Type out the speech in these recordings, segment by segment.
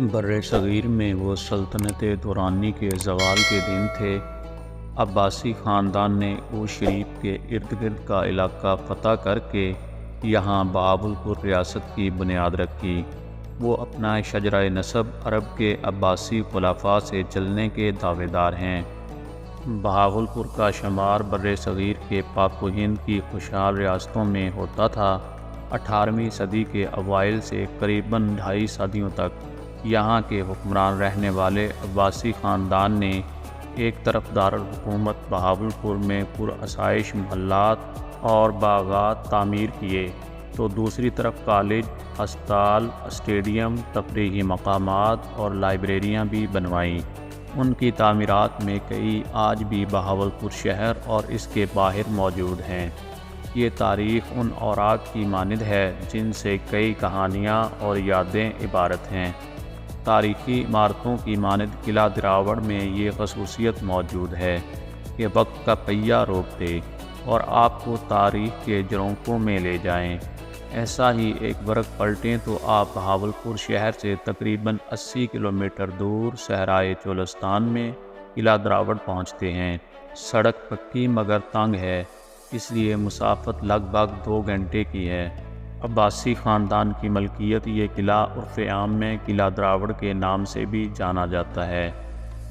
بر صغیر میں وہ سلطنت دورانی کے زوال کے دن تھے۔ عباسی خاندان نے عود شریف کے ارد گرد کا علاقہ فتح کر کے یہاں بہاولپور ریاست کی بنیاد رکھی۔ وہ اپنا شجرہ نسب عرب کے عباسی خلفاء سے چلنے کے دعوے دار ہیں۔ بہاولپور کا شمار بر صغیر کے پاک و ہند کی خوشحال ریاستوں میں ہوتا تھا۔ 18ویں صدی کے اوائل سے قریباً 2.5 صدیوں تک یہاں کے حکمران رہنے والے عباسی خاندان نے ایک طرف دارالحکومت بہاولپور میں پرآسائش محلات اور باغات تعمیر کیے تو دوسری طرف کالج، ہسپتال، اسٹیڈیم، تفریحی مقامات اور لائبریریاں بھی بنوائیں۔ ان کی تعمیرات میں کئی آج بھی بہاولپور شہر اور اس کے باہر موجود ہیں۔ یہ تاریخ ان اوراق کی مانند ہے جن سے کئی کہانیاں اور یادیں عبارت ہیں۔ تاریخی عمارتوں کی مانند قلعہ دراوڑ میں یہ خصوصیت موجود ہے کہ وقت کا پہیہ روک دے اور آپ کو تاریخ کے جھروکوں میں لے جائیں۔ ایسا ہی ایک برق پلٹیں تو آپ بہاولپور شہر سے تقریباً 80 کلومیٹر دور صحرائے چولستان میں قلعہ دراوڑ پہنچتے ہیں۔ سڑک پکی مگر تنگ ہے، اس لیے مسافت لگ بھگ 2 گھنٹے کی ہے۔ عباسی خاندان کی ملکیت یہ قلعہ عرف عام میں قلعہ دراوڑ کے نام سے بھی جانا جاتا ہے،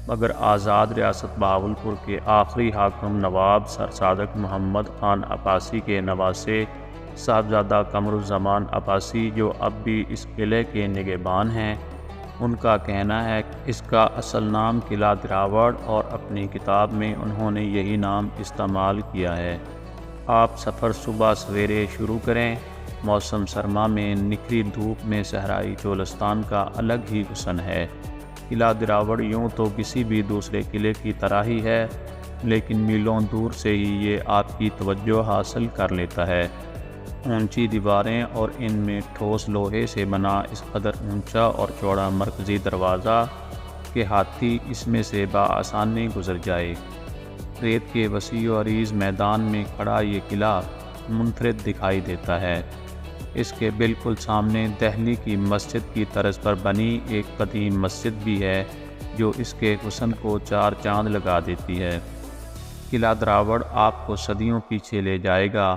مگر آزاد ریاست بہاولپور کے آخری حاکم نواب سر صادق محمد خان عباسی کے نواسے صاحبزادہ قمرالزمان عباسی جو اب بھی اس قلعے کے نگہبان ہیں، ان کا کہنا ہے کہ اس کا اصل نام قلعہ دراوڑ اور اپنی کتاب میں انہوں نے یہی نام استعمال کیا ہے۔ آپ سفر صبح سویرے شروع کریں۔ موسم سرما میں نکھری دھوپ میں صحرائی چولستان کا الگ ہی حسن ہے۔ قلعہ دراوڑ یوں تو کسی بھی دوسرے قلعے کی طرح ہی ہے، لیکن میلوں دور سے ہی یہ آپ کی توجہ حاصل کر لیتا ہے۔ اونچی دیواریں اور ان میں ٹھوس لوہے سے بنا اس قدر اونچا اور چوڑا مرکزی دروازہ کہ ہاتھی اس میں سے بآسانی گزر جائے۔ ریت کے وسیع و عریض میدان میں کھڑا یہ قلعہ منفرد دکھائی دیتا ہے۔ اس کے بالکل سامنے دہلی کی مسجد کی طرز پر بنی ایک قدیم مسجد بھی ہے جو اس کے حسن کو 4 چاند لگا دیتی ہے۔ قلعہ دراوڑ آپ کو صدیوں پیچھے لے جائے گا۔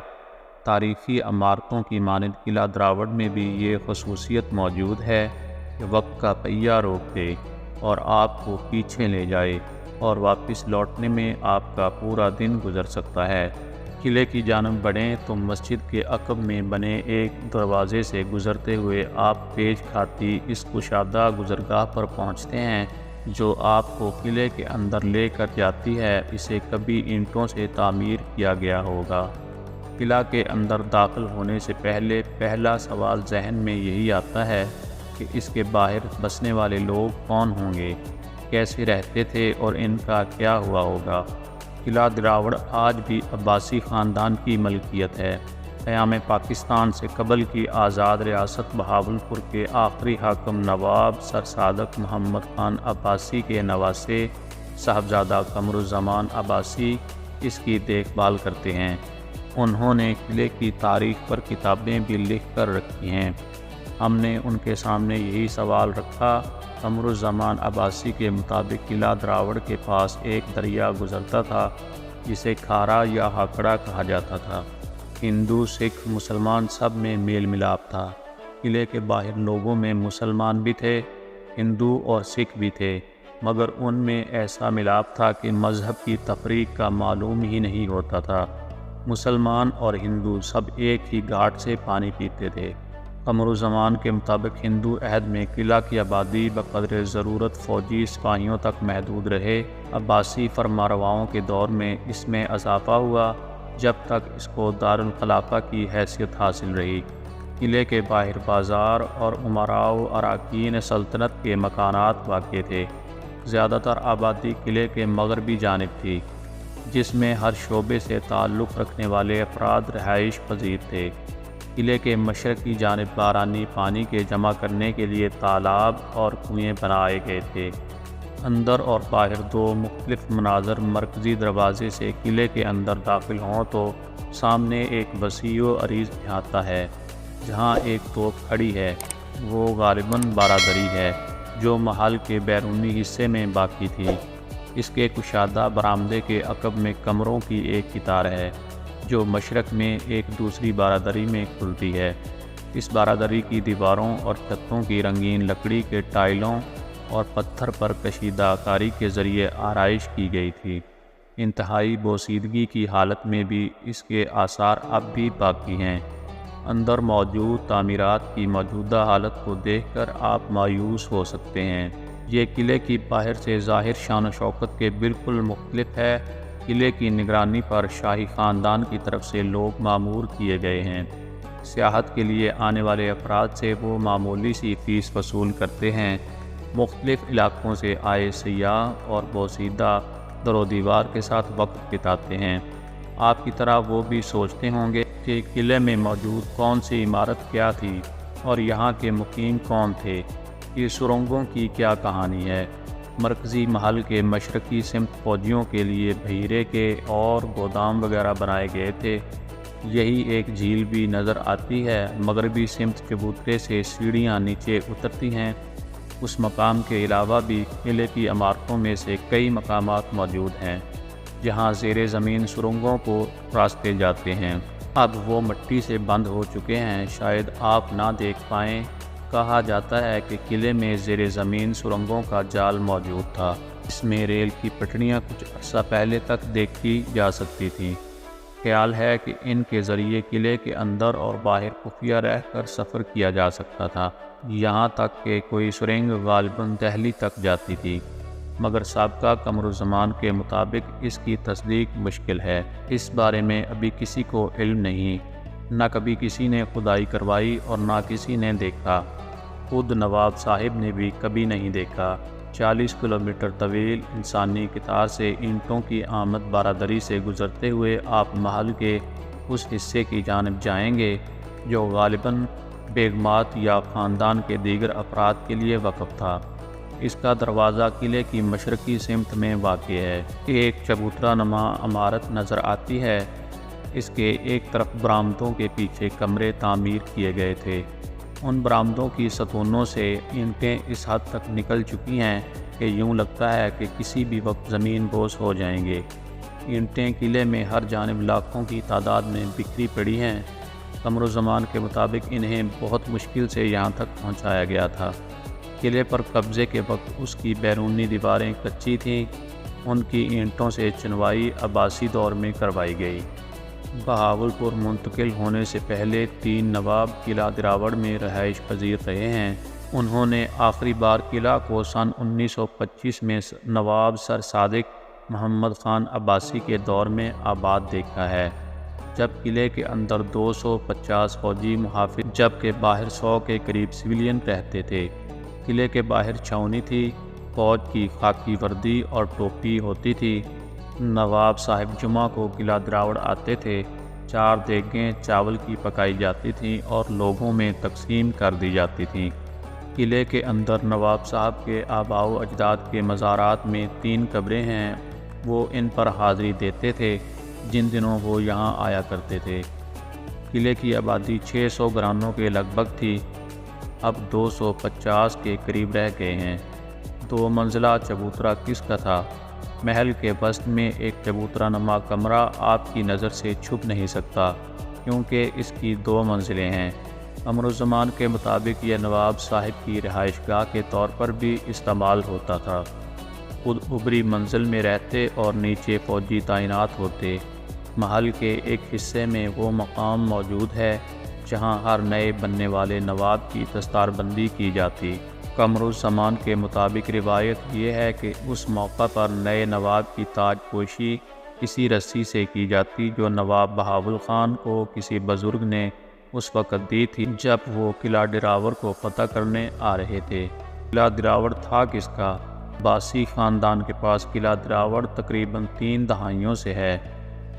تاریخی عمارتوں کی مانند قلعہ دراوڑ میں بھی یہ خصوصیت موجود ہے کہ وقت کا پہیہ روک دے اور آپ کو پیچھے لے جائے اور واپس لوٹنے میں آپ کا پورا دن گزر سکتا ہے۔ قلعے کی جانب بڑھیں تو مسجد کے عقب میں بنے ایک دروازے سے گزرتے ہوئے آپ پیش کھاتی اس کشادہ گزرگاہ پر پہنچتے ہیں جو آپ کو قلعے کے اندر لے کر جاتی ہے۔ اسے کبھی اینٹوں سے تعمیر کیا گیا ہوگا۔ قلعہ کے اندر داخل ہونے سے پہلے پہلا سوال ذہن میں یہی آتا ہے کہ اس کے باہر بسنے والے لوگ کون ہوں گے، کیسے رہتے تھے اور ان کا کیا ہوا ہوگا۔ قلعہ دراوڑ آج بھی عباسی خاندان کی ملکیت ہے۔ قیام پاکستان سے قبل کی آزاد ریاست بہاولپور کے آخری حاکم نواب سر صادق محمد خان عباسی کے نواسے صاحبزادہ قمرالزمان عباسی اس کی دیکھ بھال کرتے ہیں۔ انہوں نے قلعے کی تاریخ پر کتابیں بھی لکھ کر رکھی ہیں۔ ہم نے ان کے سامنے یہی سوال رکھا۔ قمرالزمان عباسی کے مطابق قلعہ دراوڑ کے پاس ایک دریا گزرتا تھا جسے کھارا یا ہاکڑا کہا جاتا تھا۔ ہندو، سکھ، مسلمان سب میں میل ملاپ تھا۔ قلعے کے باہر لوگوں میں مسلمان بھی تھے، ہندو اور سکھ بھی تھے، مگر ان میں ایسا ملاپ تھا کہ مذہب کی تفریق کا معلوم ہی نہیں ہوتا تھا۔ مسلمان اور ہندو سب ایک ہی گھاٹ سے پانی پیتے تھے۔ قمرالزمان کے مطابق ہندو عہد میں قلعہ کی آبادی بقدر ضرورت فوجی سپاہیوں تک محدود رہے۔ عباسی فرمانرواؤں کے دور میں اس میں اضافہ ہوا جب تک اس کو دارالخلافہ کی حیثیت حاصل رہی۔ قلعے کے باہر بازار اور امراء و اراکین سلطنت کے مکانات واقع تھے۔ زیادہ تر آبادی قلعے کے مغربی جانب تھی، جس میں ہر شعبے سے تعلق رکھنے والے افراد رہائش پذیر تھے۔ قلعے کے مشرقی جانب بارانی پانی کے جمع کرنے کے لیے تالاب اور کنویں بنائے گئے تھے۔ اندر اور باہر 2 مختلف مناظر۔ مرکزی دروازے سے قلعے کے اندر داخل ہوں تو سامنے ایک وسیع و عریض احاطہ ہے جہاں ایک توپ کھڑی ہے، وہ غالباً بارادری ہے۔ جو محل کے بیرونی حصے میں باقی تھی۔ اس کے کشادہ برآمدے کے عقب میں کمروں کی ایک قطار ہے جو مشرق میں ایک دوسری بارادری میں کھلتی ہے۔ اس بارادری کی دیواروں اور چھتوں کی رنگین لکڑی کے ٹائلوں اور پتھر پر کشیدہ کاری کے ذریعے آرائش کی گئی تھی۔ انتہائی بوسیدگی کی حالت میں بھی اس کے آثار اب بھی باقی ہیں۔ اندر موجود تعمیرات کی موجودہ حالت کو دیکھ کر آپ مایوس ہو سکتے ہیں۔ یہ قلعے کی باہر سے ظاہر شان و شوکت کے بالکل مختلف ہے۔ قلعے کی نگرانی پر شاہی خاندان کی طرف سے لوگ مامور کیے گئے ہیں۔ سیاحت کے لیے آنے والے افراد سے وہ معمولی سی فیس وصول کرتے ہیں۔ مختلف علاقوں سے آئے سیاح اور بوسیدہ در و دیوار کے ساتھ وقت بتاتے ہیں۔ آپ کی طرح وہ بھی سوچتے ہوں گے کہ قلعے میں موجود کون سی عمارت کیا تھی اور یہاں کے مقیم کون تھے۔ یہ سرنگوں کی کیا کہانی ہے۔ مرکزی محل کے مشرقی سمت فوجیوں کے لیے بحیرے کے اور گودام وغیرہ بنائے گئے تھے۔ یہی ایک جھیل بھی نظر آتی ہے۔ مغربی سمت چبوترے سے سیڑھیاں نیچے اترتی ہیں۔ اس مقام کے علاوہ بھی قلعے کی عمارتوں میں سے کئی مقامات موجود ہیں جہاں زیر زمین سرنگوں کو راستے جاتے ہیں۔ اب وہ مٹی سے بند ہو چکے ہیں، شاید آپ نہ دیکھ پائیں۔ کہا جاتا ہے کہ قلعے میں زیر زمین سرنگوں کا جال موجود تھا۔ اس میں ریل کی پٹریاں کچھ عرصہ پہلے تک دیکھی جا سکتی تھیں۔ خیال ہے کہ ان کے ذریعے قلعے کے اندر اور باہر خفیہ رہ کر سفر کیا جا سکتا تھا، یہاں تک کہ کوئی سرنگ غالباً دہلی تک جاتی تھی، مگر سابقہ قمر الزمان کے مطابق اس کی تصدیق مشکل ہے۔ اس بارے میں ابھی کسی کو علم نہیں، نہ کبھی کسی نے کھدائی کروائی اور نہ کسی نے دیکھا۔ خود نواب صاحب نے بھی کبھی نہیں دیکھا۔ 40 کلومیٹر طویل انسانی قطار سے اینٹوں کی آمد بارادری سے گزرتے ہوئے آپ محل کے اس حصے کی جانب جائیں گے جو غالباً بیگمات یا خاندان کے دیگر افراد کے لیے وقف تھا۔ اس کا دروازہ قلعے کی مشرقی سمت میں واقع ہے۔ ایک چبوترا نما عمارت نظر آتی ہے۔ اس کے ایک طرف برآمدوں کے پیچھے کمرے تعمیر کیے گئے تھے۔ ان برآمدوں کی ستونوں سے اینٹیں اس حد تک نکل چکی ہیں کہ یوں لگتا ہے کہ کسی بھی وقت زمین بوس ہو جائیں گے۔ اینٹیں قلعے میں ہر جانب لاکھوں کی تعداد میں بکھری پڑی ہیں۔ قمر الزمان کے مطابق انہیں بہت مشکل سے یہاں تک پہنچایا گیا تھا۔ قلعے پر قبضے کے وقت اس کی بیرونی دیواریں کچی تھیں۔ ان کی اینٹوں سے چنوائی عباسی دور میں کروائی گئی۔ بہاولپور منتقل ہونے سے پہلے 3 نواب قلعہ دراوڑ میں رہائش پذیر رہے ہیں۔ انہوں نے آخری بار قلعہ کو سن 1925 میں نواب سر صادق محمد خان عباسی کے دور میں آباد دیکھا ہے، جب قلعے کے اندر 250 فوجی محافظ جبکہ باہر 100 کے قریب سویلین رہتے تھے۔ قلعے کے باہر چھاؤنی تھی، فوج کی خاکی وردی اور ٹوپی ہوتی تھی۔ نواب صاحب جمعہ کو قلعہ دراوڑ آتے تھے۔ 4 دیگیں چاول کی پکائی جاتی تھیں اور لوگوں میں تقسیم کر دی جاتی تھیں۔ قلعے کے اندر نواب صاحب کے آباء و اجداد کے مزارات میں 3 قبریں ہیں۔ وہ ان پر حاضری دیتے تھے جن دنوں وہ یہاں آیا کرتے تھے۔ قلعے کی آبادی 600 گرانوں کے لگ بھگ تھی، اب 250 کے قریب رہ گئے ہیں۔ 2 منزلہ چبوترا کس کا تھا؟ محل کے وسط میں ایک چبوترا نما کمرہ آپ کی نظر سے چھپ نہیں سکتا کیونکہ اس کی 2 منزلیں ہیں۔ قمر الزمان کے مطابق یہ نواب صاحب کی رہائش گاہ کے طور پر بھی استعمال ہوتا تھا۔ خود اوپری منزل میں رہتے اور نیچے فوجی تعینات ہوتے۔ محل کے ایک حصے میں وہ مقام موجود ہے جہاں ہر نئے بننے والے نواب کی دستار بندی کی جاتی۔ قمر الزمان کے مطابق روایت یہ ہے کہ اس موقع پر نئے نواب کی تاج پوشی کسی رسی سے کی جاتی جو نواب بہاول خان کو کسی بزرگ نے اس وقت دی تھی جب وہ قلعہ دراوڑ کو فتح کرنے آ رہے تھے۔ قلعہ دراوڑ تھا کس کا؟ عباسی خاندان کے پاس قلعہ دراوڑ تقریباً 3 دہائیوں سے ہے،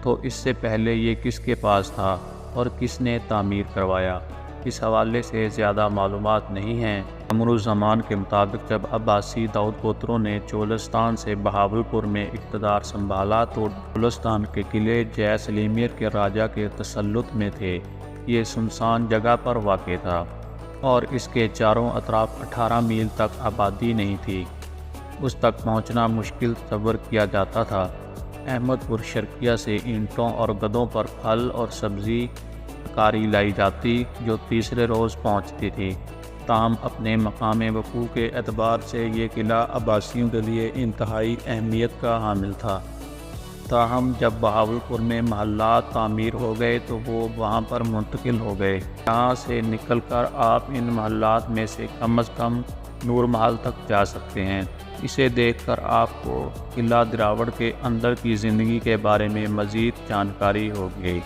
تو اس سے پہلے یہ کس کے پاس تھا اور کس نے تعمیر کروایا؟ اس حوالے سے زیادہ معلومات نہیں ہیں۔ قمر الزمان کے مطابق جب عباسی داؤد پوتروں نے چولستان سے بہاولپور میں اقتدار سنبھالا تو چولستان کے قلعے جے سلیمیر کے راجہ کے تسلط میں تھے۔ یہ سنسان جگہ پر واقع تھا۔ اور اس کے چاروں اطراف 18 میل تک آبادی نہیں تھی۔ اس تک پہنچنا مشکل تصور کیا جاتا تھا۔ احمد پور شرقیہ سے اینٹوں اور گدوں پر پھل اور سبزی کاری لائی جاتی جو تیسرے روز پہنچتی تھی۔ تاہم اپنے مقام وقوع کے اعتبار سے یہ قلعہ عباسیوں کے لیے انتہائی اہمیت کا حامل تھا۔ تاہم جب بہاولپور میں محلات تعمیر ہو گئے تو وہ وہاں پر منتقل ہو گئے۔ یہاں سے نکل کر آپ ان محلات میں سے کم از کم نور محل تک جا سکتے ہیں۔ اسے دیکھ کر آپ کو قلعہ دراوڑ کے اندر کی زندگی کے بارے میں مزید جانکاری ہوگی۔